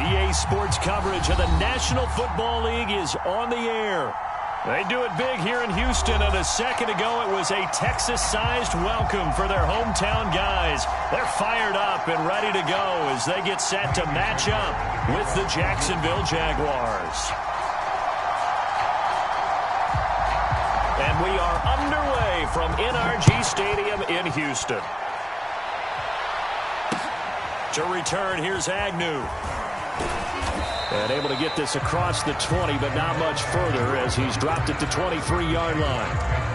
EA Sports coverage of the National Football League is on the air. They do it big here in Houston, and a second ago it was a Texas-sized welcome for their hometown guys. They're fired up and ready to go as they get set to match up with the Jacksonville Jaguars. And we are underway from NRG Stadium in Houston. To return, here's Agnew. And able to get this across the 20, but not much further as he's dropped it to 23-yard line.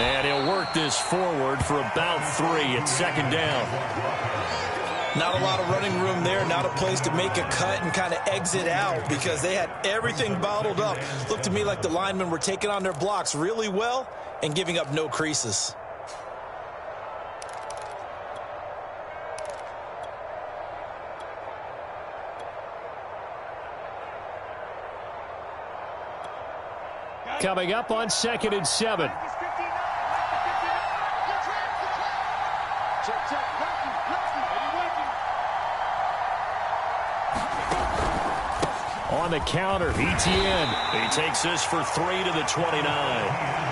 And he'll work this forward for about 3 at second down. Not a lot of running room there, not a place to make a cut and kind of exit out because they had everything bottled up. Looked to me like the linemen were taking on their blocks really well and giving up no creases. Coming up on 2nd and 7. On the counter, ETN. He takes this for 3 to the 29.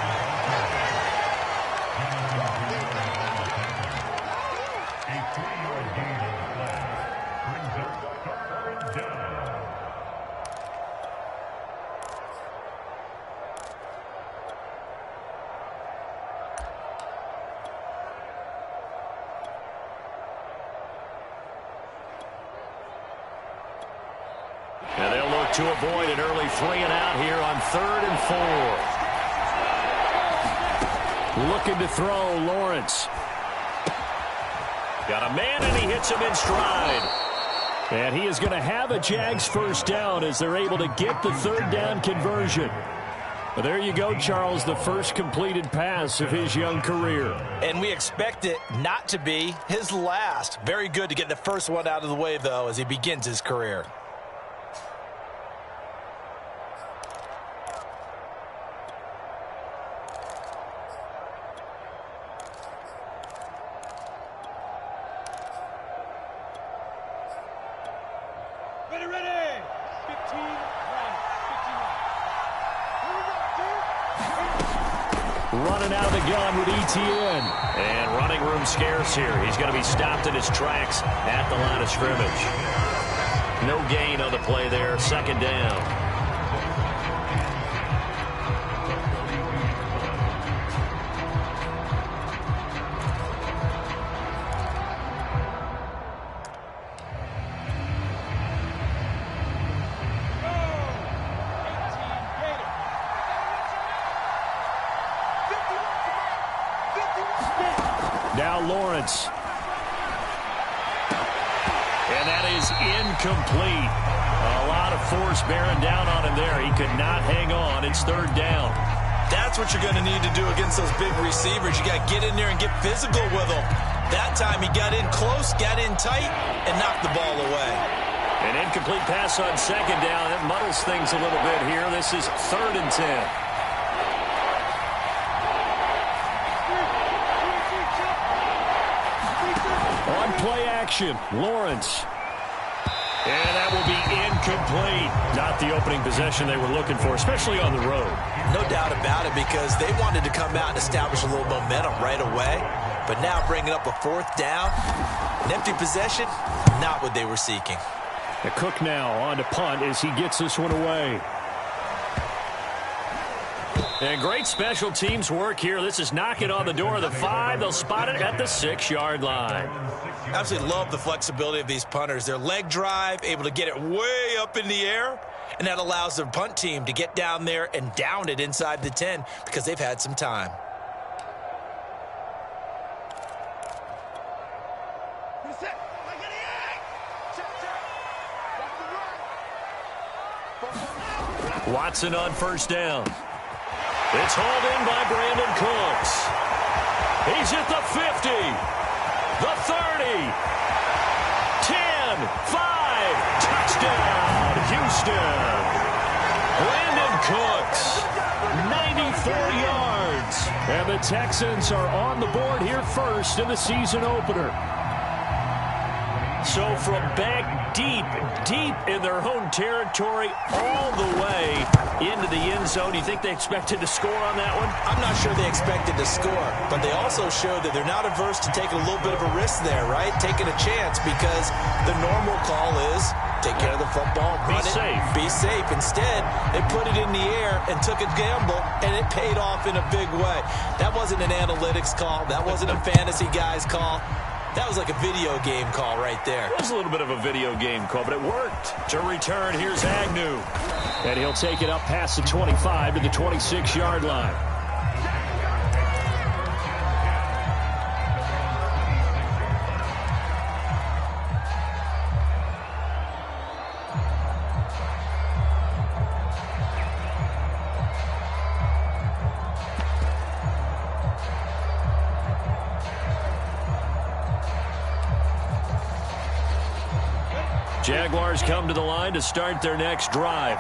And they'll look to avoid an early 3 and out here on 3rd and 4. Looking to throw, Lawrence. Got a man, and he hits him in stride. And he is going to have a Jags first down as they're able to get the 3rd down conversion. But there you go, Charles, the first completed pass of his young career. And we expect it not to be his last. Very good to get the first one out of the way, though, as he begins his career. Running out of the gun with ETN. And running room scarce here. He's going to be stopped in his tracks at the line of scrimmage. No gain on the play there. 2nd down. Now Lawrence. And that is incomplete. A lot of force bearing down on him there. He could not hang on. It's 3rd down. That's what you're going to need to do against those big receivers. You got to get in there and get physical with them. That time he got in close, got in tight, and knocked the ball away. An incomplete pass on 2nd down. That muddles things a little bit here. This is 3rd and 10. On play action, Lawrence. And that will be incomplete. Not the opening possession they were looking for, especially on the road. No doubt about it, because they wanted to come out and establish a little momentum right away. But now bringing up a 4th down, an empty possession, not what they were seeking. The Cook now on to punt as he gets this one away. And great special teams work here. This is knocking on the door of the 5. They'll spot it at the 6-yard line. Absolutely love the flexibility of these punters. Their leg drive, able to get it way up in the air, and that allows their punt team to get down there and down it inside the 10 because they've had some time. Watson on first down. It's hauled in by Brandon Cooks. He's at the 50, the 30, 10, 5, touchdown, Houston. Brandon Cooks, 94 yards. And the Texans are on the board here first in the season opener. So from back deep in their own territory all the way into the end zone, you think they expected to score on that one? I'm not sure they expected to score, but they also showed that they're not averse to taking a little bit of a risk there, right? Taking a chance, because the normal call is take care of the football, run it, be safe. Instead, they put it in the air and took a gamble, and it paid off in a big way. That wasn't an analytics call. That wasn't a fantasy guy's call. That was like a video game call right there. It was a little bit of a video game call, but it worked. To return, here's Agnew. And he'll take it up past the 25 to the 26-yard line. Jaguars come to the line to start their next drive.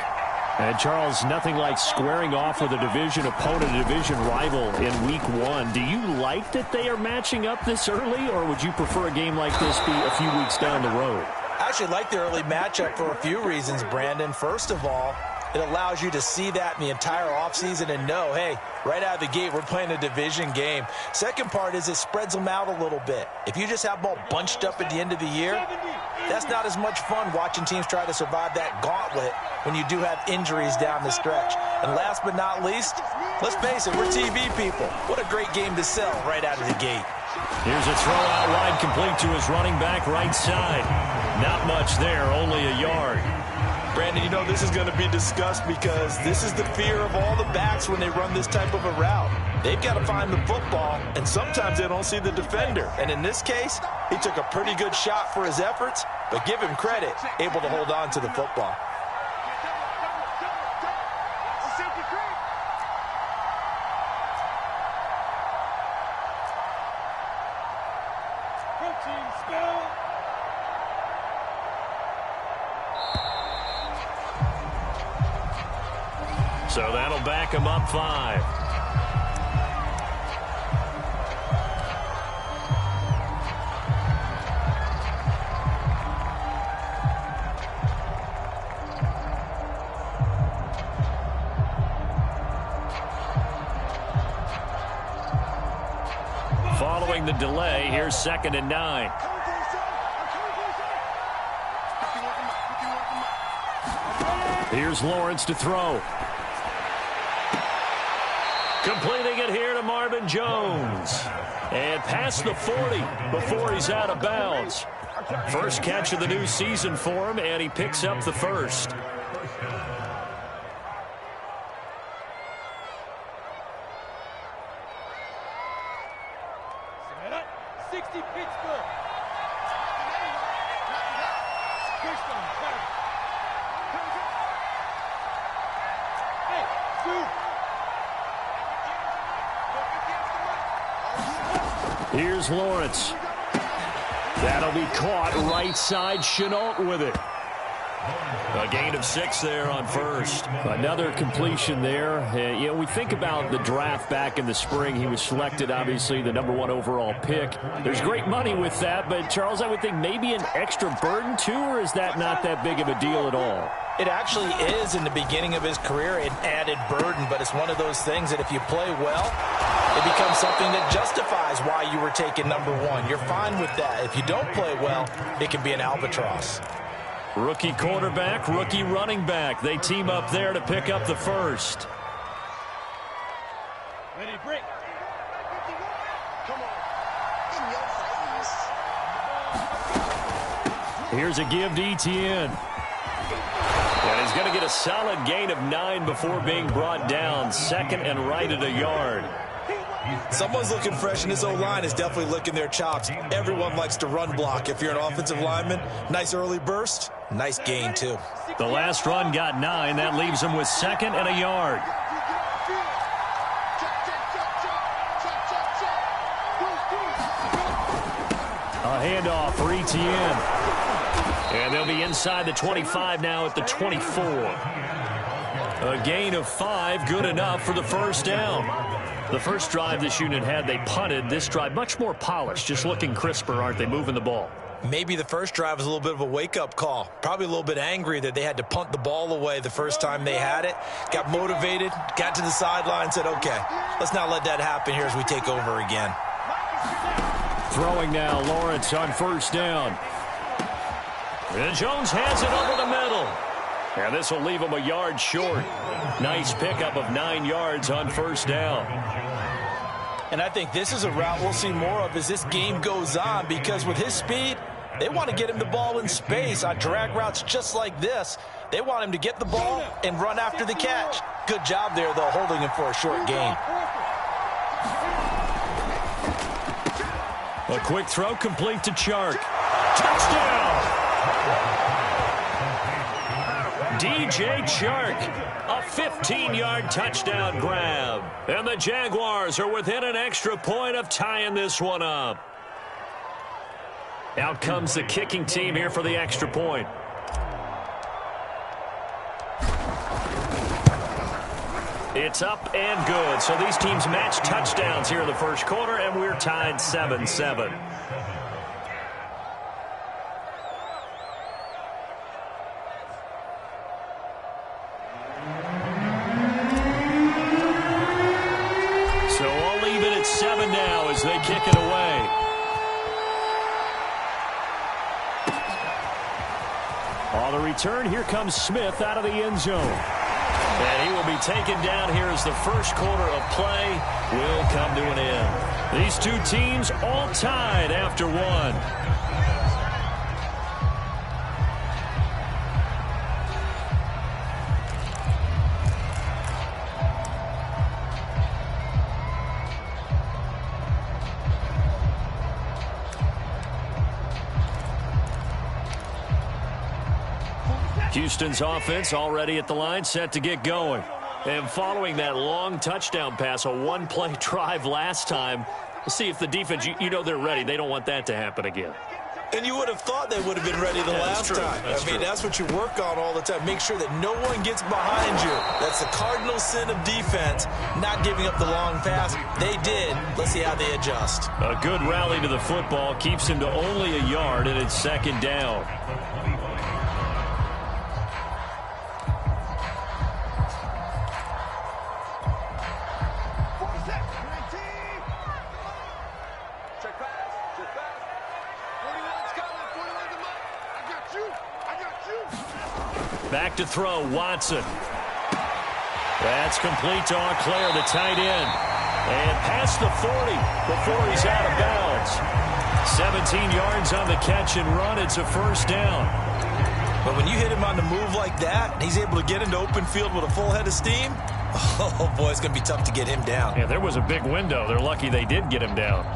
And, Charles, nothing like squaring off with a division opponent, a division rival in week one. Do you like that they are matching up this early, or would you prefer a game like this be a few weeks down the road? I actually like the early matchup for a few reasons, Brandon. First of all, it allows you to see that in the entire offseason and know, hey, right out of the gate, we're playing a division game. Second part is it spreads them out a little bit. If you just have them all bunched up at the end of the year, that's not as much fun watching teams try to survive that gauntlet when you do have injuries down the stretch. And last but not least, let's face it, we're TV people. What a great game to sell right out of the gate. Here's a throw out wide, complete to his running back right side. Not much there, only a yard. Brandon, you know this is going to be discussed because this is the fear of all the backs when they run this type of a route. They've got to find the football, and sometimes they don't see the defender. And in this case, he took a pretty good shot for his efforts, but give him credit, able to hold on to the football. So that'll back him up 5. Following the delay, here's 2nd and 9. Here's Lawrence to throw. Completing it here to Marvin Jones. And past the 40 before he's out of bounds. First catch of the new season for him, and he picks up the first. Here's Lawrence. That'll be caught right side. Chenault with it. A gain of 6 there on first. Another completion there. You know, we think about the draft back in the spring. He was selected, obviously, the #1 overall pick. There's great money with that, but, Charles, I would think maybe an extra burden, too, or is that not that big of a deal at all? It actually is in the beginning of his career an added burden, but it's one of those things that if you play well, it becomes something that justifies why you were taken #1. You're fine with that. If you don't play well, it can be an albatross. Rookie quarterback, rookie running back. They team up there to pick up the first. Ready, break. Come on. Here's a give to Etienne. And he's going to get a solid gain of 9 before being brought down. 2nd and right at a yard. Someone's looking fresh, and this O-line is definitely licking their chops. Everyone likes to run block. If you're an offensive lineman, nice early burst, nice gain, too. The last run got 9. That leaves them with 2nd and a yard. A handoff for Etienne. And they'll be inside the 25 now at the 24. A gain of 5, good enough for the first down. The first drive this unit had, they punted. This drive, much more polished, just looking crisper, aren't they, moving the ball? Maybe the first drive was a little bit of a wake-up call. Probably a little bit angry that they had to punt the ball away the first time they had it. Got motivated, got to the sideline, said, okay, let's not let that happen here as we take over again. Throwing now, Lawrence on first down. And Jones has it over the middle. And this will leave him a yard short. Nice pickup of 9 yards on first down. And I think this is a route we'll see more of as this game goes on, because with his speed, they want to get him the ball in space on drag routes just like this. They want him to get the ball and run after the catch. Good job there, though, holding him for a short gain. A quick throw complete to Chark. Touchdown! DJ Chark, a 15-yard touchdown grab. And the Jaguars are within an extra point of tying this one up. Out comes the kicking team here for the extra point. It's up and good. So these teams match touchdowns here in the first quarter, and we're tied 7-7. So I'll leave it at 7 now as they kick it away. On the return, here comes Smith out of the end zone. And he will be taken down here as the first quarter of play will come to an end. These two teams all tied after one. Houston's offense already at the line, set to get going. And following that long touchdown pass, a one-play drive last time, we'll see if the defense, you know they're ready. They don't want that to happen again. And you would have thought they would have been ready the last time. That's what you work on all the time. Make sure that no one gets behind you. That's the cardinal sin of defense, not giving up the long pass. They did. Let's see how they adjust. A good rally to the football keeps him to only a yard, and it's second down. Back to throw, Watson. That's complete to Auclair, the tight end. And past the 40 before he's out of bounds. 17 yards on the catch and run. It's a first down. But when you hit him on the move like that, and he's able to get into open field with a full head of steam, oh, boy, it's going to be tough to get him down. Yeah, there was a big window. They're lucky they did get him down.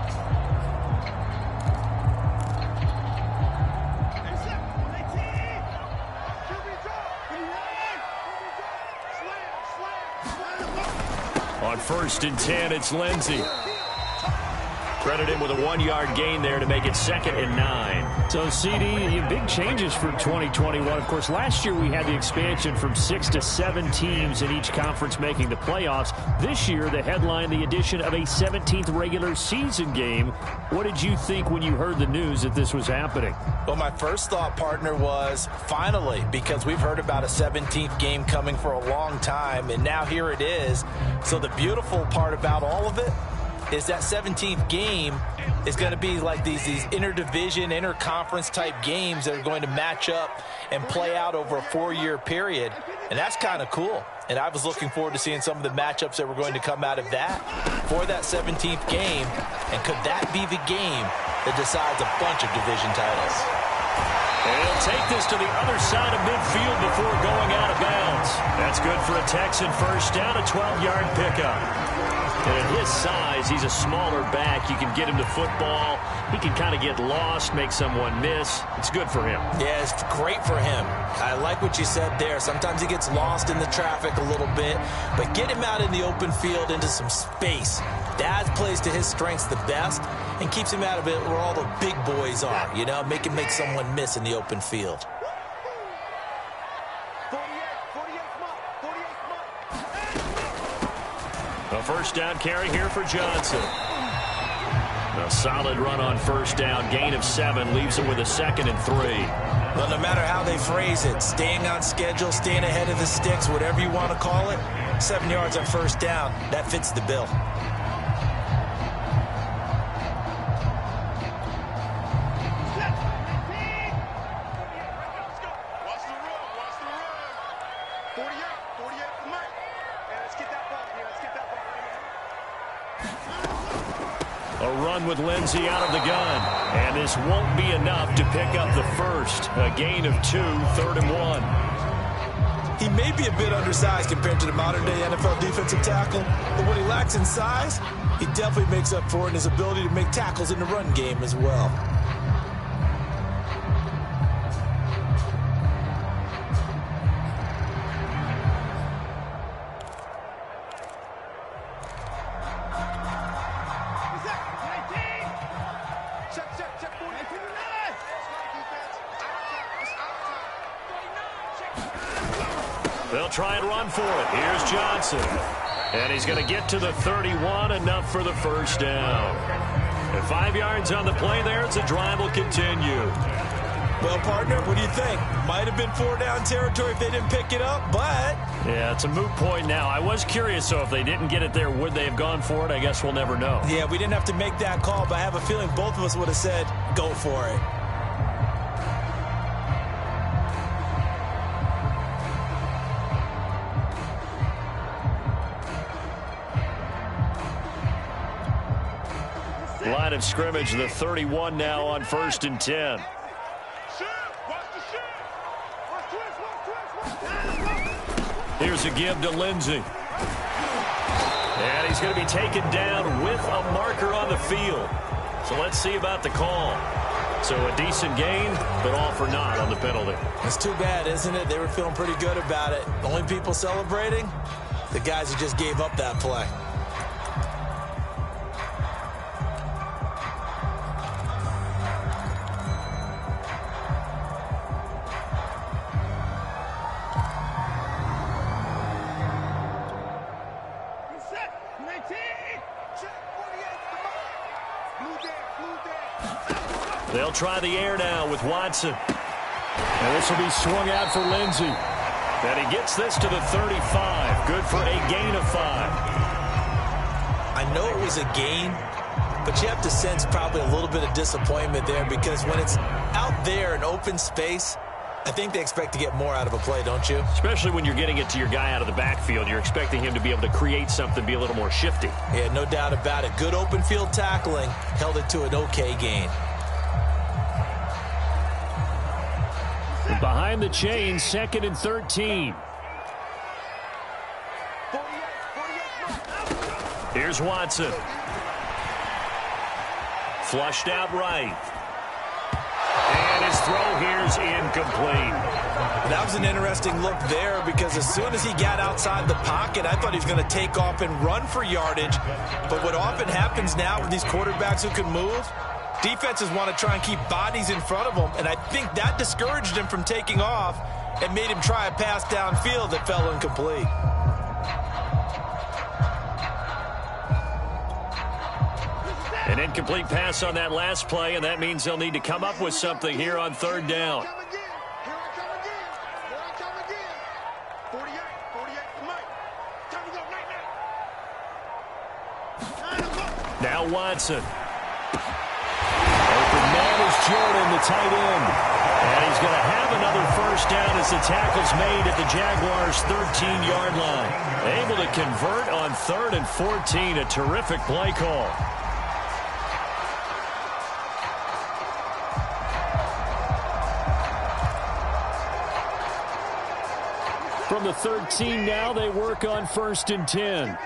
On 1st and 10, it's Lindsey. Credit him with a 1-yard gain there to make it 2nd and 9. So, CD, big changes for 2021. Of course, last year we had the expansion from 6 to 7 teams in each conference making the playoffs. This year, the headline, the addition of a 17th regular season game. What did you think when you heard the news that this was happening? Well, my first thought, partner, was finally, because we've heard about a 17th game coming for a long time, and now here it is. So the beautiful part about all of it is that 17th game is going to be like these interdivision, interconference type games that are going to match up and play out over a 4-year period. And that's kind of cool. And I was looking forward to seeing some of the matchups that were going to come out of that for that 17th game. And could that be the game that decides a bunch of division titles? And he'll take this to the other side of midfield before going out of bounds. That's good for a Texan first down, a 12-yard pickup. And at his size, he's a smaller back. You can get him to football. He can kind of get lost, make someone miss. It's good for him. Yeah, it's great for him. I like what you said there. Sometimes he gets lost in the traffic a little bit, but get him out in the open field into some space. That plays to his strengths the best and keeps him out of it where all the big boys are, you know, make someone miss in the open field. A first down carry here for Johnson. A solid run on first down. Gain of 7 leaves him with a 2nd and 3. Well, no matter how they phrase it, staying on schedule, staying ahead of the sticks, whatever you want to call it, 7 yards on first down, that fits the bill. With Lindsey out of the gun, and this won't be enough to pick up the first. A gain of 2, 3rd and 1. He may be a bit undersized compared to the modern-day NFL defensive tackle, but what he lacks in size, he definitely makes up for it in his ability to make tackles in the run game as well. They'll try and run for it. Here's Johnson. And he's going to get to the 31, enough for the first down. And 5 yards on the play there as the drive will continue. Well, partner, what do you think? Might have been 4-down territory if they didn't pick it up, but... Yeah, it's a moot point now. I was curious, so if they didn't get it there, would they have gone for it? I guess we'll never know. Yeah, we didn't have to make that call, but I have a feeling both of us would have said, go for it. Line of scrimmage, the 31 now on 1st and 10. Here's a give to Lindsey. And he's going to be taken down with a marker on the field. So let's see about the call. So a decent gain, but all for naught on the penalty. It's too bad, isn't it? They were feeling pretty good about it. Only people celebrating, the guys who just gave up that play. They'll try the air now with Watson. And this will be swung out for Lindsey. And he gets this to the 35. Good for a gain of 5. I know it was a gain, but you have to sense probably a little bit of disappointment there because when it's out there in open space, I think they expect to get more out of a play, don't you? Especially when you're getting it to your guy out of the backfield. You're expecting him to be able to create something, be a little more shifty. Yeah, no doubt about it. Good open field tackling held it to an okay gain. Behind the chain, 2nd and 13. Here's Watson. Flushed out right. And his throw here's incomplete. That was an interesting look there because as soon as he got outside the pocket, I thought he was going to take off and run for yardage. But what often happens now with these quarterbacks who can move, defenses want to try and keep bodies in front of them, and I think that discouraged him from taking off and made him try a pass downfield that fell incomplete. An incomplete pass on that last play, and that means they'll need to come up with something here on 3rd down. Now Watson. Open man is Jordan, the tight end. And he's going to have another first down as the tackle's made at the Jaguars' 13-yard line. Able to convert on 3rd and 14. A terrific play call. From the 13 now, they work on 1st and 10.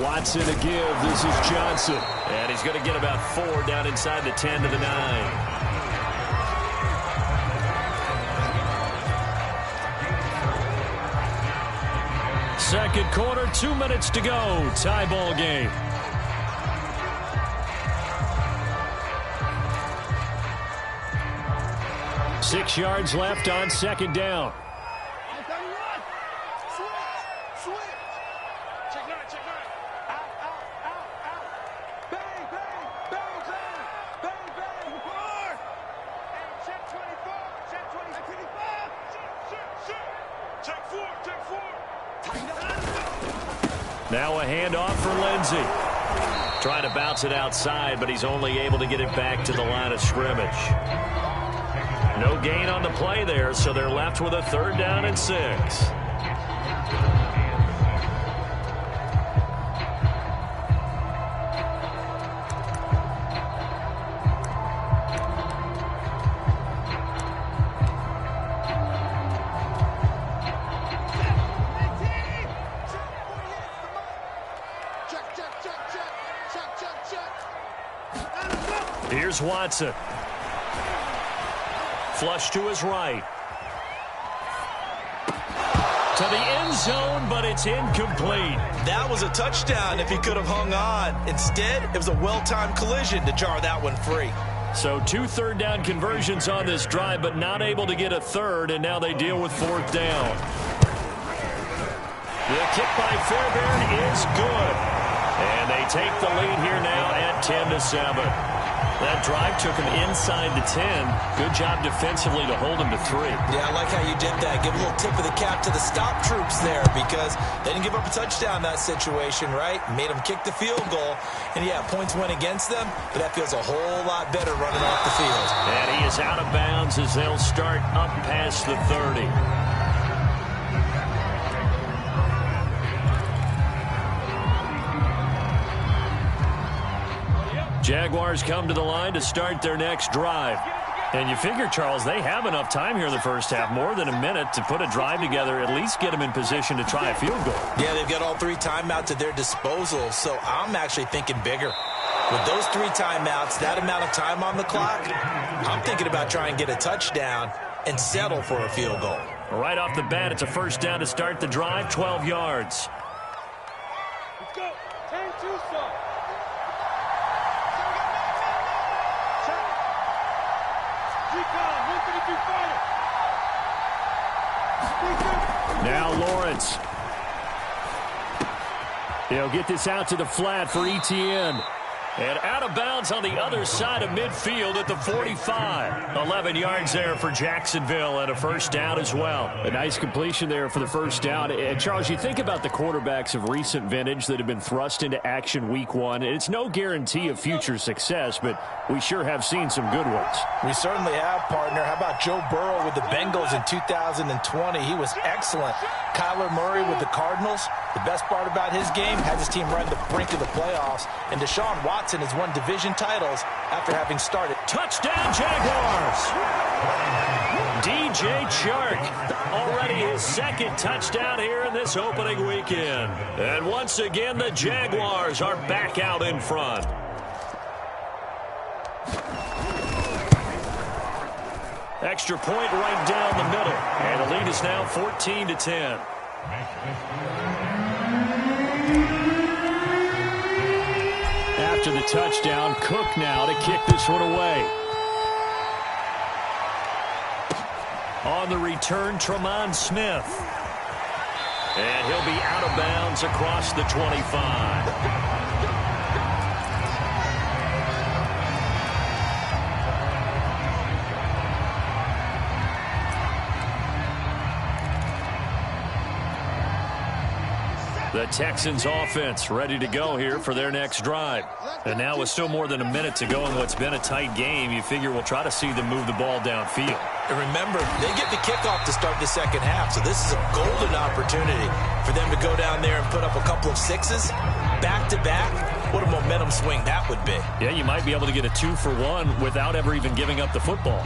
Watson to give. This is Johnson. And he's going to get about 4 down inside the 10 to the 9. Second quarter, 2 minutes to go. Tie ball game. Six yards left on second down. Now a handoff for Lindsey. Trying to bounce it outside, but he's only able to get it back to the line of scrimmage. No gain on the play there, so they're left with a 3rd down and 6. Here's Watson. Flush to his right. To the end zone, but it's incomplete. That was a touchdown if he could have hung on. Instead, it was a well-timed collision to jar that one free. So 2 third down conversions on this drive, but not able to get a third, and now they deal with 4th down. The kick by Fairbairn is good. And they take the lead here now at 10-7. That drive took him inside the 10. Good job defensively to hold him to 3. Yeah, I like how you did that. Give a little tip of the cap to the stop troops there because they didn't give up a touchdown in that situation, right? Made them kick the field goal. And, yeah, points went against them, but that feels a whole lot better running off the field. And he is out of bounds as they'll start up past the 30. Jaguars come to the line to start their next drive. And you figure, Charles, they have enough time here in the first half, more than a minute, to put a drive together, at least get them in position to try a field goal. Yeah, they've got all 3 timeouts at their disposal, so I'm actually thinking bigger. With those 3 timeouts, that amount of time on the clock, I'm thinking about trying to get a touchdown and settle for a field goal. Right off the bat, it's a 1st down to start the drive, 12 yards. Let's go. 10-2 start. Now Lawrence. He'll get this out to the flat for Etienne. And out of bounds on the other side of midfield at the 45. 11 yards there for Jacksonville and a 1st down as well. A nice completion there for the 1st down. And Charles, you think about the quarterbacks of recent vintage that have been thrust into action week 1. It's no guarantee of future success, but we sure have seen some good ones. We certainly have, partner. How about Joe Burrow with the Bengals in 2020? He was excellent. Kyler Murray with the Cardinals. The best part about his game, has his team right at the brink of the playoffs. And Deshaun Watson has won division titles after having started. Touchdown, Jaguars! DJ Chark, already his 2nd touchdown here in this opening weekend. And once again, the Jaguars are back out in front. Extra point right down the middle. And the lead is now 14-10. After the touchdown, Cook now to kick this one away. On the return, Tremont Smith. And he'll be out of bounds across the 25. The Texans offense ready to go here for their next drive. And now with still more than a minute to go in what's been a tight game, you figure we'll try to see them move the ball downfield. And remember, they get the kickoff to start the second half, so this is a golden opportunity for them to go down there and put up a couple of 6s back-to-back. What a momentum swing that would be. Yeah, you might be able to get a 2-for-1 without ever even giving up the football.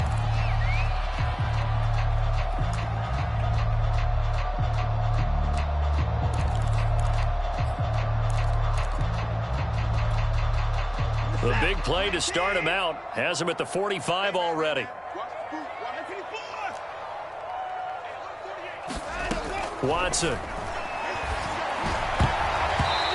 The big play to start him out has him at the 45 already. Watson.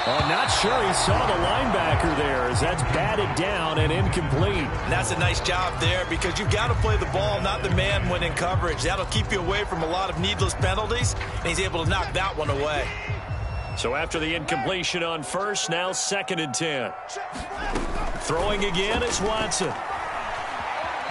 Oh, not sure he saw the linebacker there as that's batted down and incomplete. And that's a nice job there because you've got to play the ball, not the man when in coverage. That'll keep you away from a lot of needless penalties, and he's able to knock that one away. So after the incompletion on first, now 2nd and 10. Throwing again is Watson.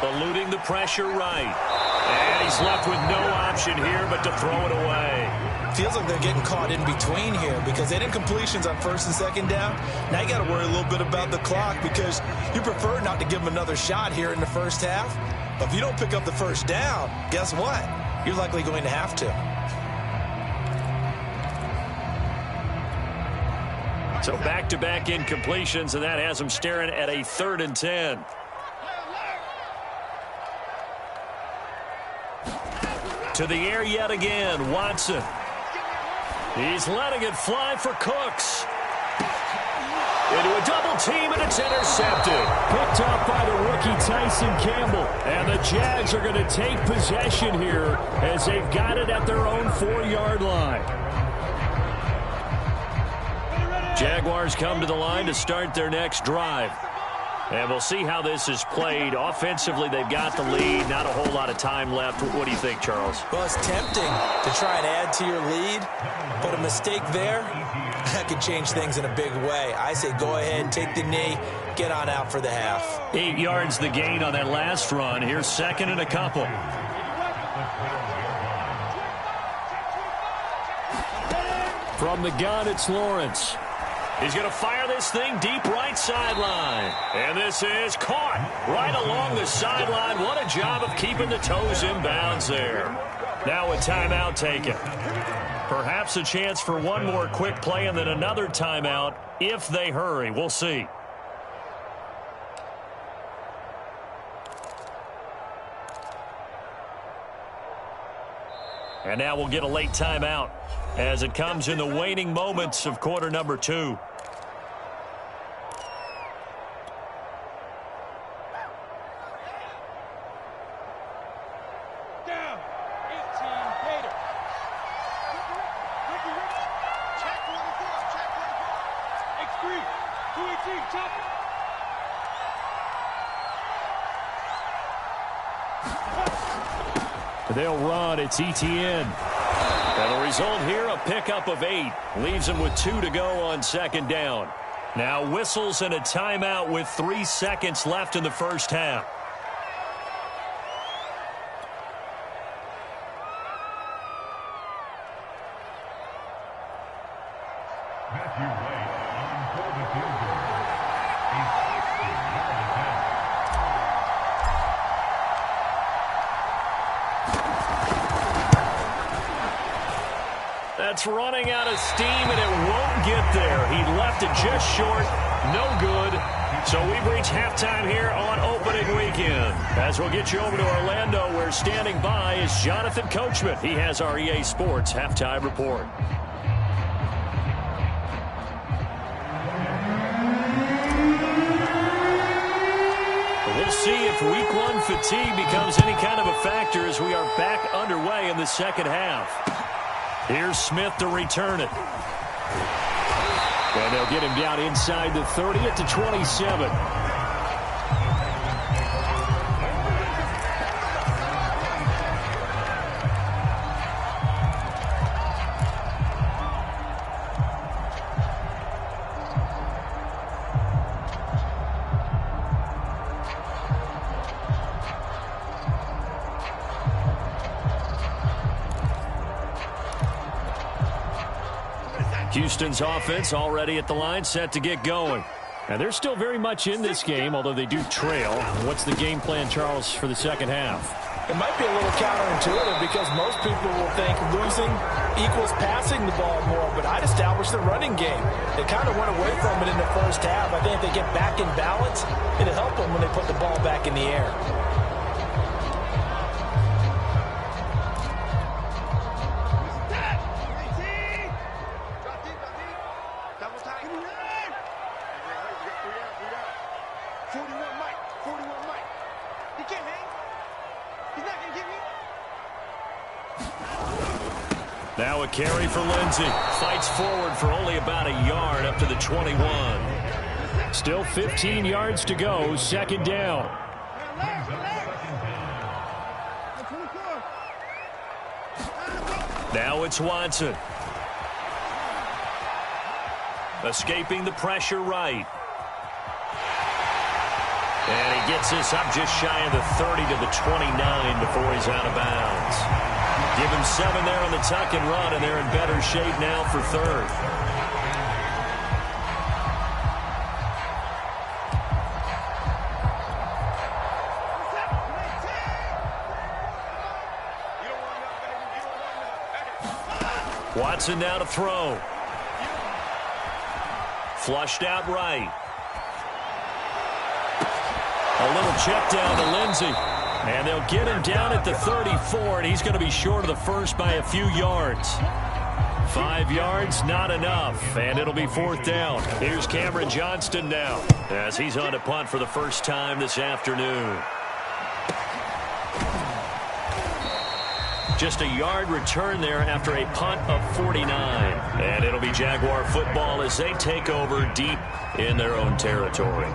Eluding the pressure right. And he's left with no option here but to throw it away. Feels like they're getting caught in between here because they had incompletions on 1st and 2nd down. Now you got to worry a little bit about the clock because you prefer not to give them another shot here in the first half. But if you don't pick up the first down, guess what? You're likely going to have to. So back-to-back incompletions, and that has them staring at a 3rd and 10. To the air yet again, Watson. He's letting it fly for Cooks. Into a double team, and it's intercepted. Picked off by the rookie Tyson Campbell. And the Jags are going to take possession here as they've got it at their own 4-yard line. Jaguars come to the line to start their next drive. And we'll see how this is played. Offensively, they've got the lead. Not a whole lot of time left. What do you think, Charles? Well, it's tempting to try and add to your lead, but a mistake there, that could change things in a big way. I say go ahead, take the knee, get on out for the half. 8 yards the gain on that last run. Here's 2nd and a couple. From the gun, it's Lawrence. He's going to fire this thing deep right sideline. And this is caught right along the sideline. What a job of keeping the toes in bounds there. Now a timeout taken. Perhaps a chance for one more quick play and then another timeout if they hurry. We'll see. And now we'll get a late timeout as it comes in the waning moments of quarter number 2. They'll run. It's ETN. And the result here, a pickup of 8. Leaves them with 2 to go on 2nd down. Now whistles and a timeout with 3 seconds left in the first half. That's running out of steam, and it won't get there. He left it just short. No good. So we've reached halftime here on opening weekend. As we'll get you over to Orlando, where standing by is Jonathan Coachman. He has our EA Sports halftime report. We'll see if week 1 fatigue becomes any kind of a factor as we are back underway in the second half. Here's Smith to return it. And they'll get him down inside the 30 at the 27. Houston's offense already at the line, set to get going. And they're still very much in this game, although they do trail. What's the game plan, Charles, for the second half? It might be a little counterintuitive because most people will think losing equals passing the ball more, but I'd establish the running game. They kind of went away from it in the first half. I think if they get back in balance, it'll help them when they put the ball back in the air. He's not going to get me. Now a carry for Lindsey. Fights forward for only about a yard up to the 21. Still 15 yards to go. Second down. Now it's Watson. Escaping the pressure right. And he gets this up just shy of the 30 to the 29 before he's out of bounds. Give him 7 there on the tuck and run, and they're in better shape now for third. Watson now to throw. Flushed out right. A little check down to Lindsey. And they'll get him down at the 34, and he's going to be short of the first by a few yards. 5 yards, not enough, and it'll be fourth down. Here's Cameron Johnston now, as he's on to punt for the first time this afternoon. Just a yard return there after a punt of 49. And it'll be Jaguar football as they take over deep in their own territory.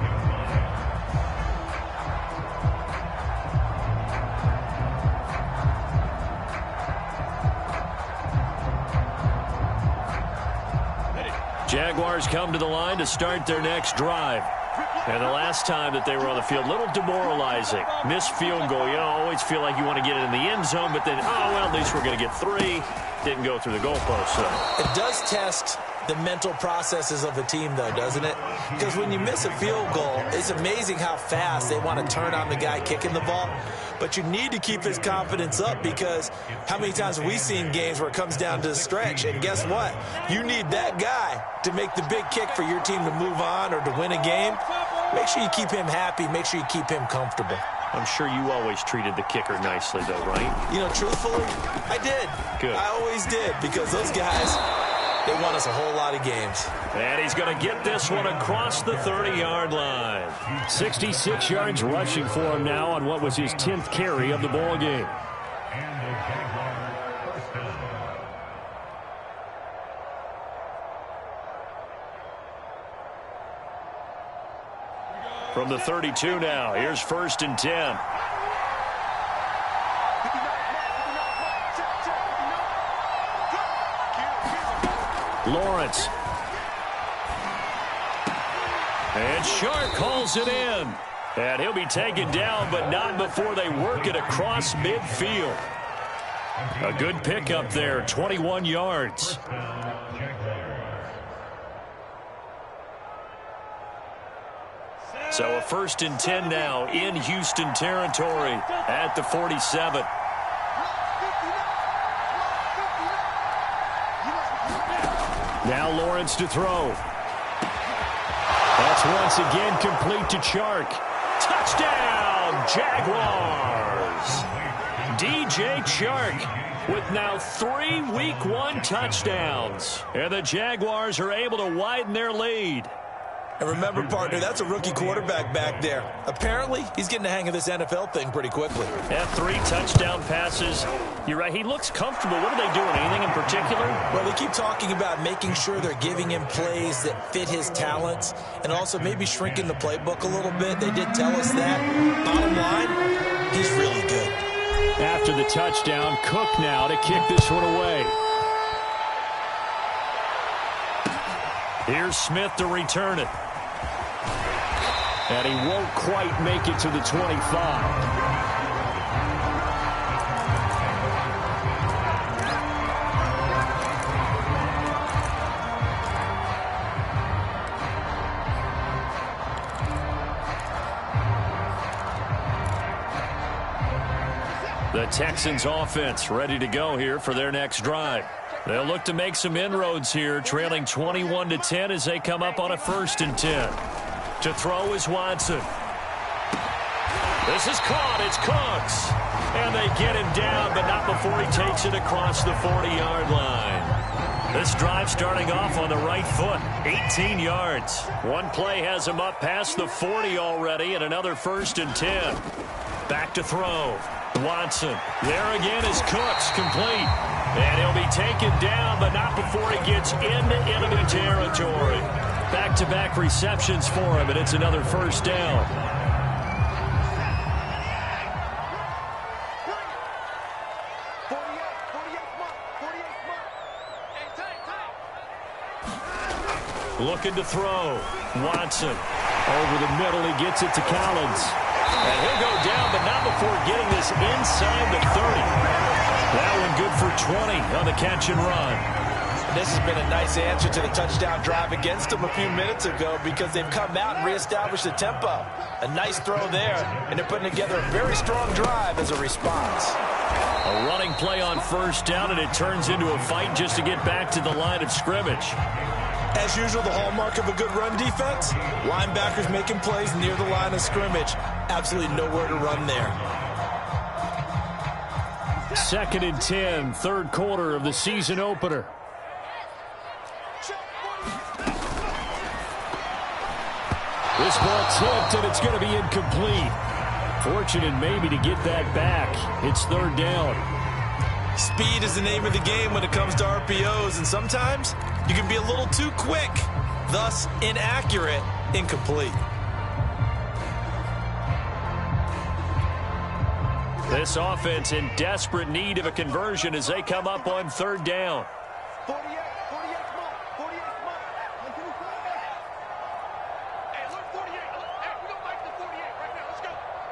Jaguars come to the line to start their next drive. And the last time that they were on the field, a little demoralizing. Missed field goal. You always feel like you want to get it in the end zone, but then, oh, well, at least we're going to get 3. Didn't go through the goalpost, so. It does test the mental processes of a team, though, doesn't it? Because when you miss a field goal, it's amazing how fast they want to turn on the guy kicking the ball. But you need to keep his confidence up, because how many times have we seen games where it comes down to the stretch? And guess what? You need that guy to make the big kick for your team to move on or to win a game. Make sure you keep him happy. Make sure you keep him comfortable. I'm sure you always treated the kicker nicely, though, right? You know, truthfully, I did. Good. I always did, because those guys, they won us a whole lot of games. And he's going to get this one across the 30-yard line. 66 yards rushing for him now on what was his 10th carry of the ball game. From the 32 now, here's 1st and 10. Lawrence. And Shark calls it in. And he'll be taken down, but not before they work it across midfield. A good pickup there, 21 yards. So a 1st and 10 now in Houston territory at the 47. Now Lawrence to throw. That's once again complete to Chark. Touchdown, Jaguars! DJ Chark with now 3 Week 1 touchdowns. And the Jaguars are able to widen their lead. And remember, partner, that's a rookie quarterback back there. Apparently, he's getting the hang of this NFL thing pretty quickly. Yeah, 3 touchdown passes. You're right, he looks comfortable. What are they doing? Anything in particular? Well, they keep talking about making sure they're giving him plays that fit his talents and also maybe shrinking the playbook a little bit. They did tell us that. Bottom line, he's really good. After the touchdown, Cook now to kick this one away. Here's Smith to return it. And he won't quite make it to the 25. The Texans offense ready to go here for their next drive. They'll look to make some inroads here, trailing 21-10 as they come up on a 1st and 10. To throw is Watson. This is caught. It's Cooks. And they get him down, but not before he takes it across the 40-yard line. This drive starting off on the right foot. 18 yards. One play has him up past the 40 already, and another 1st and 10. Back to throw. Watson. There again is Cooks, complete. And he'll be taken down, but not before he gets into enemy territory. Back-to-back receptions for him, and it's another first down. Looking to throw. Watson. Over the middle, he gets it to Collins. And he'll go down, but not before getting this inside the 30. That one good for 20 on the catch and run. This has been a nice answer to the touchdown drive against them a few minutes ago because they've come out and reestablished the tempo. A nice throw there, and they're putting together a very strong drive as a response. A running play on first down, and it turns into a fight just to get back to the line of scrimmage. As usual, the hallmark of a good run defense, linebackers making plays near the line of scrimmage. Absolutely nowhere to run there. 2nd and 10, third quarter of the season opener. This ball tipped, and it's going to be incomplete. Fortunate maybe to get that back. It's third down. Speed is the name of the game when it comes to RPOs, and sometimes you can be a little too quick, thus inaccurate, incomplete. This offense in desperate need of a conversion as they come up on third down. 48 smart. Hey, look, 48. Hey, we don't like the 48 right now. Let's go.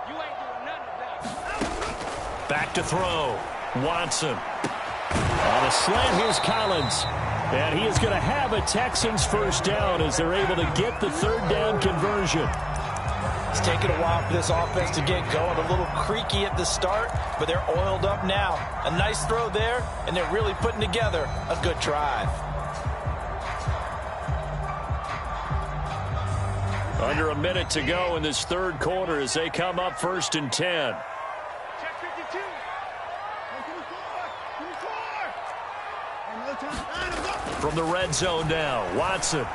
You ain't doing none of that. Back to throw. Watson. On a slant, here's Collins. And he is going to have a Texans first down as they're able to get the third down conversion. It's taken a while for this offense to get going. A little creaky at the start, but they're oiled up now. A nice throw there, and they're really putting together a good drive. Under a minute to go in this third quarter as they come up 1st and 10. Check 52. From the red zone now, Watson.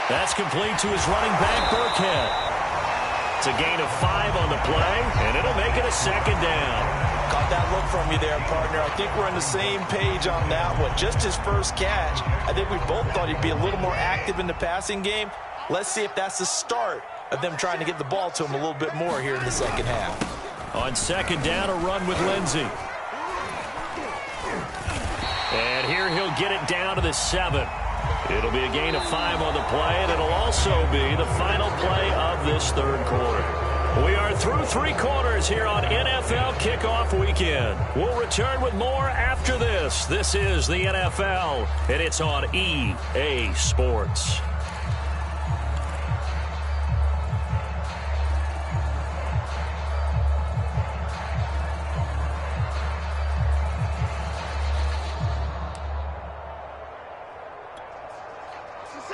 That's complete to his running back, Burkhead. It's a gain of 5 on the play, and it'll make it a 2nd down. Caught that look from you there, partner. I think we're on the same page on that one. Just his first catch. I think we both thought he'd be a little more active in the passing game. Let's see if that's the start of them trying to get the ball to him a little bit more here in the second half. On 2nd down, a run with Lindsey. And here he'll get it down to the 7. It'll be a gain of 5 on the play, and it'll also be the final play of this third quarter. We are through 3 quarters here on NFL Kickoff Weekend. We'll return with more after this. This is the NFL, and it's on EA Sports.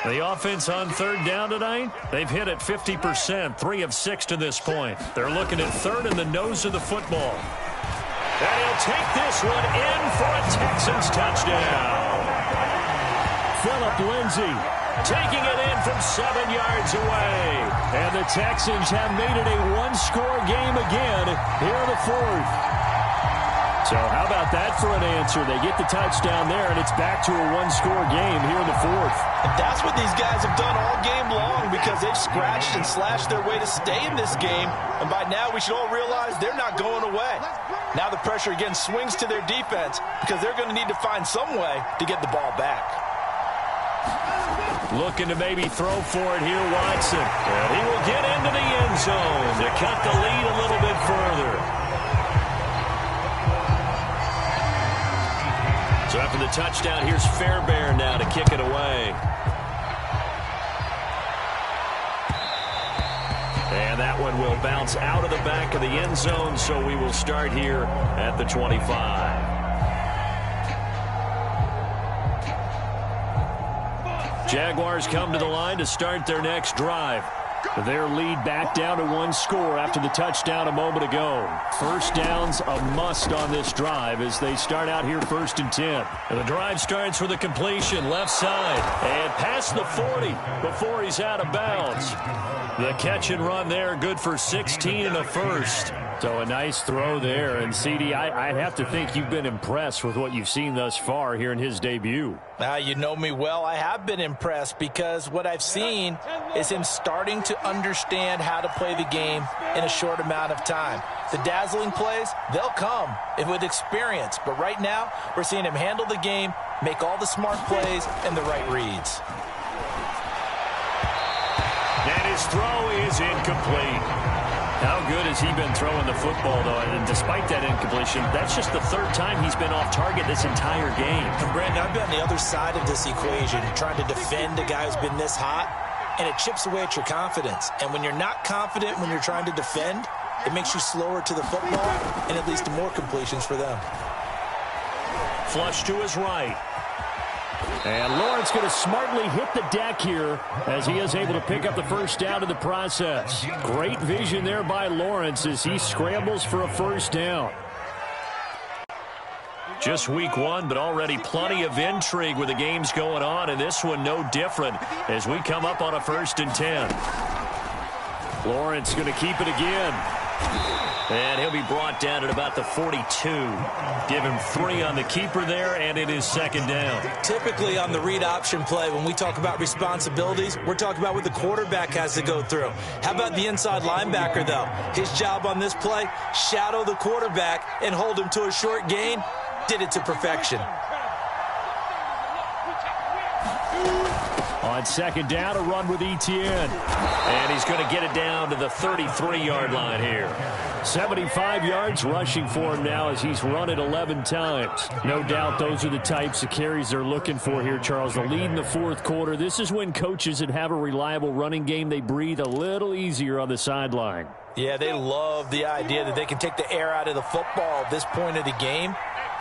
The offense on third down tonight, they've hit it 50%, 3 of 6 to this point. They're looking at third in the nose of the football. And he'll take this one in for a Texans touchdown. Phillip Lindsay taking it in from 7 yards away. And the Texans have made it a one-score game again here in the fourth. So how about that for an answer? They get the touchdown there, and it's back to a one-score game here in the fourth. And that's what these guys have done all game long because they've scratched and slashed their way to stay in this game. And by now, we should all realize they're not going away. Now the pressure again swings to their defense because they're going to need to find some way to get the ball back. Looking to maybe throw for it here, Watson. And he will get into the end zone to cut the lead a little bit further. So after the touchdown, here's Fairbairn now to kick it away. And that one will bounce out of the back of the end zone, so we will start here at the 25. Jaguars come to the line to start their next drive. Their lead back down to 1 score after the touchdown a moment ago. First down's a must on this drive as they start out here 1st and 10. And the drive starts with a completion left side and past the 40 before he's out of bounds. The catch and run there good for 16 and a first. So a nice throw there. And, CD, I'd have to think you've been impressed with what you've seen thus far here in his debut. Now, you know me well. I have been impressed because what I've seen is him starting to understand how to play the game in a short amount of time. The dazzling plays, they'll come with experience. But right now, we're seeing him handle the game, make all the smart plays, and the right reads. And his throw is incomplete. How good has he been throwing the football, though? And despite that incompletion, that's just the third time he's been off target this entire game. And Brandon, I've been on the other side of this equation, trying to defend a guy who's been this hot, and it chips away at your confidence. And when you're not confident when you're trying to defend, it makes you slower to the football, and it leads to more completions for them. Flush to his right. And Lawrence going to smartly hit the deck here as he is able to pick up the first down in the process. Great vision there by Lawrence as he scrambles for a first down. Just week one, but already plenty of intrigue with the games going on, and this one no different as we come up on a 1st and 10. Lawrence going to keep it again. And he'll be brought down at about the 42. Give him 3 on the keeper there, and it is 2nd down. Typically on the read option play, when we talk about responsibilities, we're talking about what the quarterback has to go through. How about the inside linebacker, though? His job on this play, shadow the quarterback and hold him to a short gain. Did it to perfection. On 2nd down, a run with Etienne. And he's going to get it down to the 33-yard line here. 75 yards rushing for him now as he's run it 11 times. No doubt those are the types of carries they're looking for here, Charles. The lead in the 4th quarter. This is when coaches that have a reliable running game, they breathe a little easier on the sideline. Yeah, they love the idea that they can take the air out of the football at this point of the game.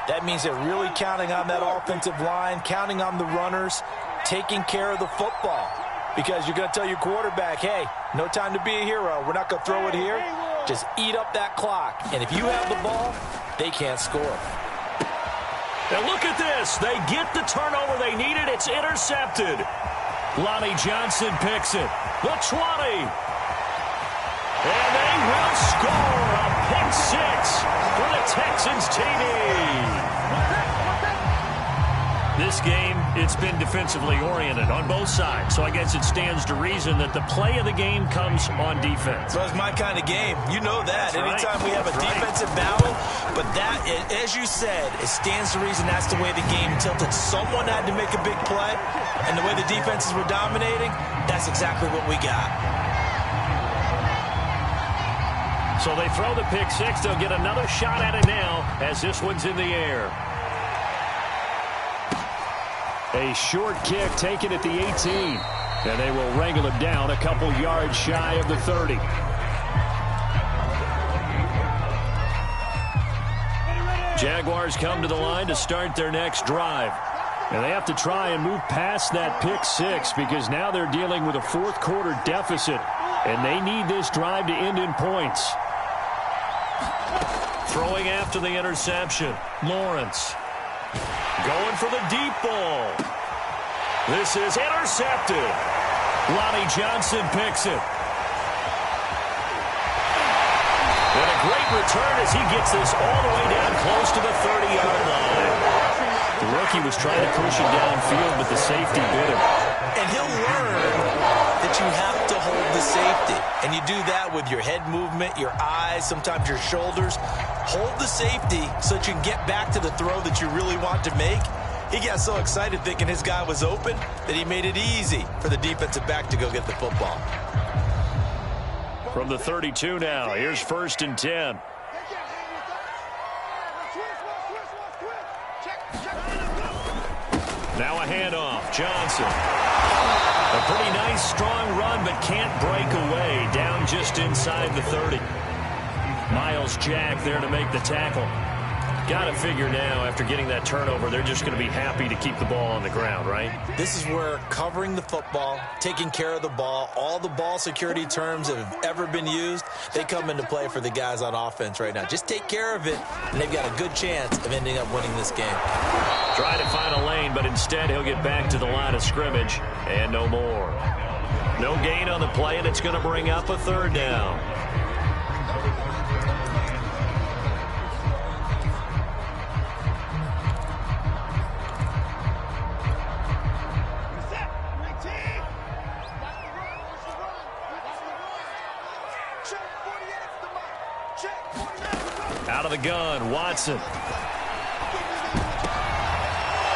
That means they're really counting on that offensive line, counting on the runners, taking care of the football. Because you're going to tell your quarterback, hey, no time to be a hero. We're not going to throw it here. Just eat up that clock. And if you have the ball, they can't score. Now look at this. They get the turnover they needed. It's intercepted. Lonnie Johnson picks it. The 20. And they will score a pick 6 for the Texans TD. This game, it's been defensively oriented on both sides, so I guess it stands to reason that the play of the game comes on defense. Well, it's my kind of game. You know that. That's Anytime right. we have a defensive battle, but that, as you said, it stands to reason that's the way the game tilted. Someone had to make a big play, and the way the defenses were dominating, that's exactly what we got. So they throw the pick 6. They'll get another shot at it now as this one's in the air. A short kick taken at the 18. And they will wrangle him down a couple yards shy of the 30. Jaguars come to the line to start their next drive. And they have to try and move past that pick 6 because now they're dealing with a 4th quarter deficit. And they need this drive to end in points. Throwing after the interception. Lawrence. Going for the deep ball. This is intercepted. Lonnie Johnson picks it. And a great return as he gets this all the way down close to the 30-yard line. The rookie was trying to push him downfield, but the safety bit him. And he'll learn that you have to hold the safety. And you do that with your head movement, your eyes, sometimes your shoulders. Hold the safety so that you can get back to the throw that you really want to make. He got so excited thinking his guy was open that he made it easy for the defensive back to go get the football. From the 32 now, here's 1st and 10. Now a handoff. Johnson. A pretty nice, strong run, but can't break away. Down just inside the 30. Miles Jack there to make the tackle. Got to figure now, after getting that turnover, they're just going to be happy to keep the ball on the ground, right? This is where covering the football, taking care of the ball, all the ball security terms that have ever been used, they come into play for the guys on offense right now. Just take care of it, and they've got a good chance of ending up winning this game. Try to find a lane, but instead he'll get back to the line of scrimmage, and no more. No gain on the play, and it's going to bring up a 3rd down. Out of the gun, Watson.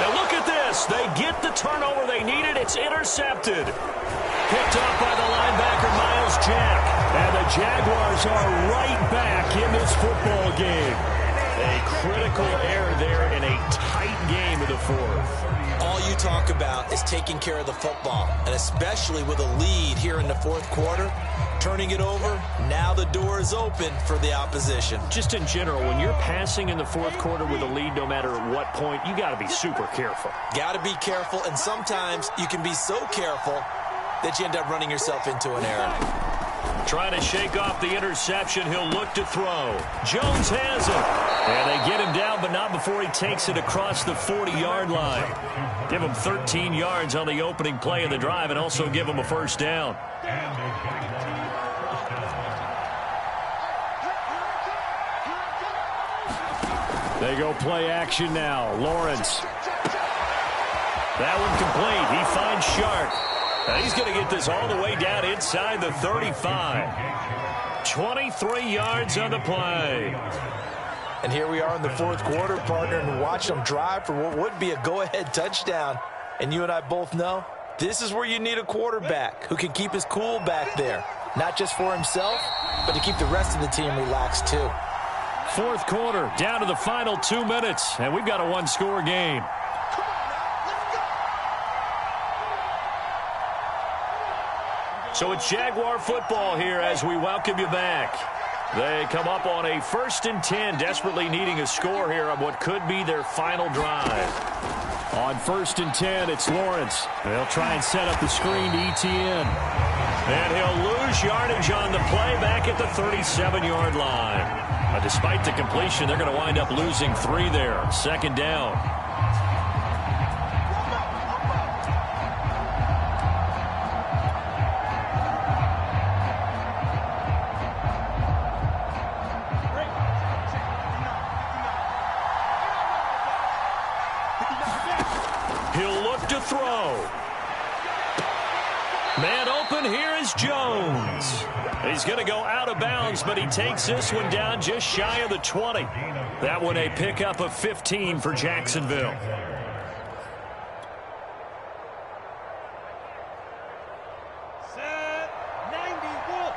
Now look at this. They get the turnover they needed. It's intercepted. Picked up by the linebacker, Miles Jack. And the Jaguars are right back in this football game. A critical error there in a tight game of the fourth. All you talk about is taking care of the football, and especially with a lead here in the fourth quarter, turning it over, now the door is open for the opposition. Just in general, when you're passing in the fourth quarter with a lead, no matter at what point, you got to be super careful. Got to be careful, and sometimes you can be so careful that you end up running yourself into an error. Trying to shake off the interception. He'll look to throw. Jones has it. And they get him down, but not before he takes it across the 40-yard line. Give him 13 yards on the opening play of the drive and also give him a first down. They go play action now. Lawrence. That one complete. He finds Sharp. Now he's going to get this all the way down inside the 35. 23 yards on the play. And here we are in the fourth quarter, partner, and watch them drive for what would be a go-ahead touchdown. And you and I both know this is where you need a quarterback who can keep his cool back there. Not just for himself, but to keep the rest of the team relaxed too. Fourth quarter, down to the final 2 minutes, and we've got a one-score game. So it's Jaguar football here as we welcome you back. They come up on a 1st and 10, desperately needing a score here on what could be their final drive. On 1st and 10, it's Lawrence. They'll try and set up the screen to Etienne. And he'll lose yardage on the play back at the 37-yard line. Despite the completion, they're going to wind up losing 3 there. 2nd down. He'll look to throw. Man open, here is Jones. He's going to go out of bounds, but he takes this one down just shy of the 20. That one a pickup of 15 for Jacksonville. Set 90, Wolf.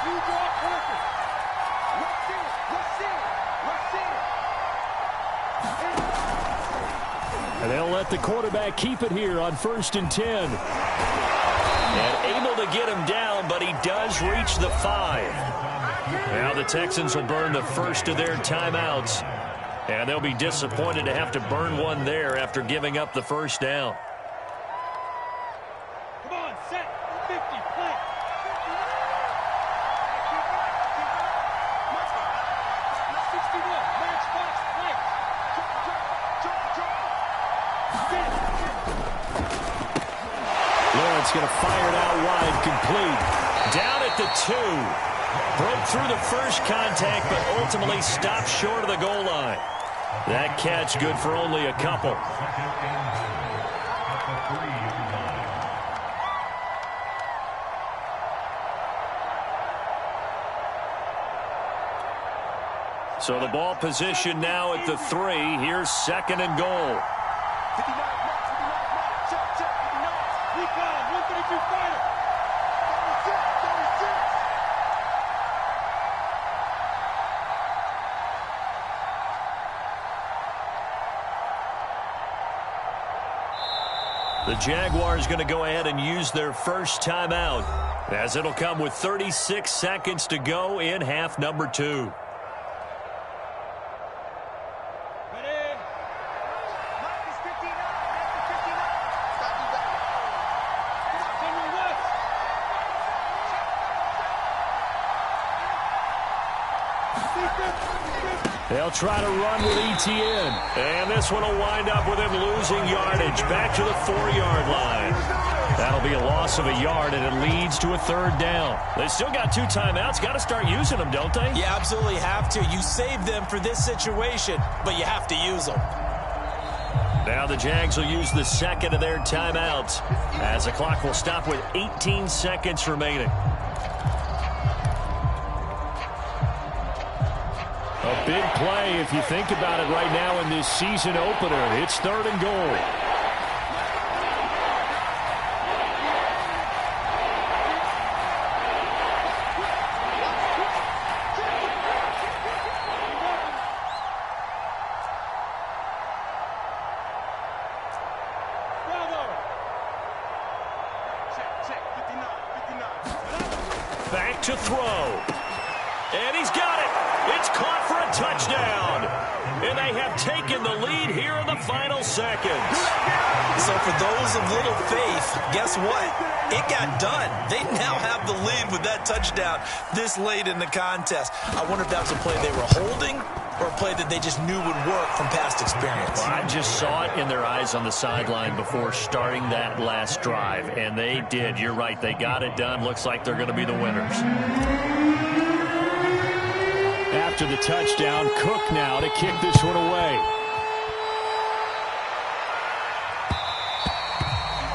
You draw perfect. Rush in, rush in, rush in. And they'll let the quarterback keep it here on 1st and 10. And able to get him down, but he does reach the 5. Now the Texans will burn the first of their timeouts. And they'll be disappointed to have to burn one there after giving up the first down. Come on, set 50, play. Lawrence going to fire it out wide, complete. Down at the 2. Broke through the first contact, but ultimately stopped short of the goal line. That catch good for only a couple. So the ball position now at the 3. Here's 2nd and goal. The Jaguars going to go ahead and use their first timeout, as it'll come with 36 seconds to go in half number 2. They'll try to run with Etienne. And this one will wind up with him losing yardage back to the 4-yard line. That'll be a loss of a yard, and it leads to a 3rd down. They still got 2 timeouts. Got to start using them, don't they? You absolutely have to. You save them for this situation, but you have to use them. Now the Jags will use the 2nd of their timeouts, as the clock will stop with 18 seconds remaining. A big play if you think about it right now in this season opener. It's 3rd and goal. Back to throw. And he's got it. It's caught for a touchdown. And they have taken the lead here in the final seconds. So for those of little faith, guess what? It got done. They now have the lead with that touchdown this late in the contest. I wonder if that was a play they were holding or a play that they just knew would work from past experience. Well, I just saw it in their eyes on the sideline before starting that last drive, and they did. You're right. They got it done. Looks like they're going to be the winners. After the touchdown, Cook now to kick this one away.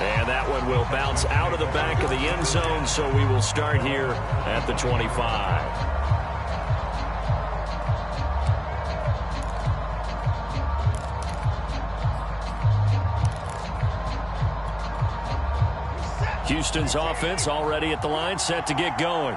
And that one will bounce out of the back of the end zone, so we will start here at the 25. Houston's offense already at the line, set to get going.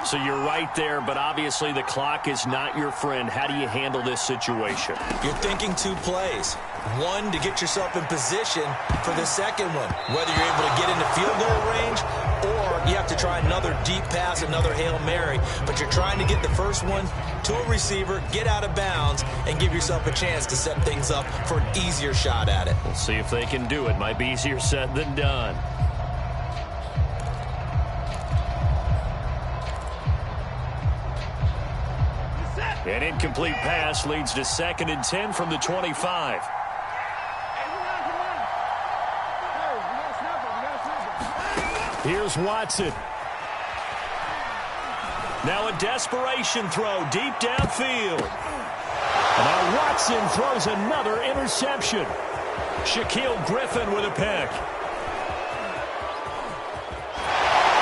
So you're right there, but obviously the clock is not your friend. How do you handle this situation? You're thinking 2 plays. One, to get yourself in position for the second one, whether you're able to get into field goal range or you have to try another deep pass, another Hail Mary. But you're trying to get the first one to a receiver, get out of bounds, and give yourself a chance to set things up for an easier shot at it. We'll see if they can do it. Might be easier said than done. An incomplete pass leads to 2nd and 10 from the 25. Here's Watson. Now a desperation throw deep downfield. Now Watson throws another interception. Shaquille Griffin with a pick.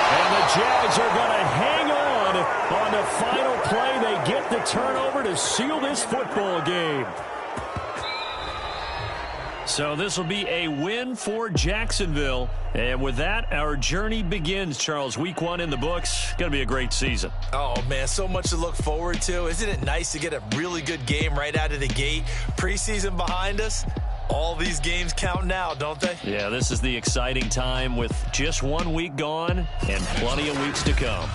And the Jags are going to hang on the final play. They get the turnover to seal this football game. So this will be a win for Jacksonville. And with that, our journey begins, Charles. Week 1 in the books. Going to be a great season. Oh, man, so much to look forward to. Isn't it nice to get a really good game right out of the gate? Preseason behind us. All these games count now, don't they? Yeah, this is the exciting time with just 1 week gone and plenty of weeks to come.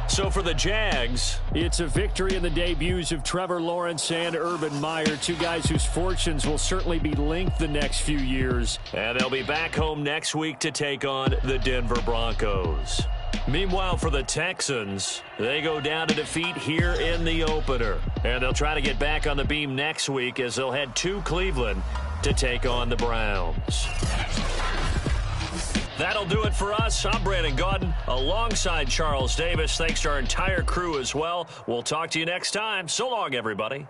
So for the Jags, it's a victory in the debuts of Trevor Lawrence and Urban Meyer, 2 guys whose fortunes will certainly be linked the next few years. And they'll be back home next week to take on the Denver Broncos. Meanwhile, for the Texans, they go down to defeat here in the opener. And they'll try to get back on the beam next week as they'll head to Cleveland to take on the Browns. That'll do it for us. I'm Brandon Gaudin alongside Charles Davis. Thanks to our entire crew as well. We'll talk to you next time. So long, everybody.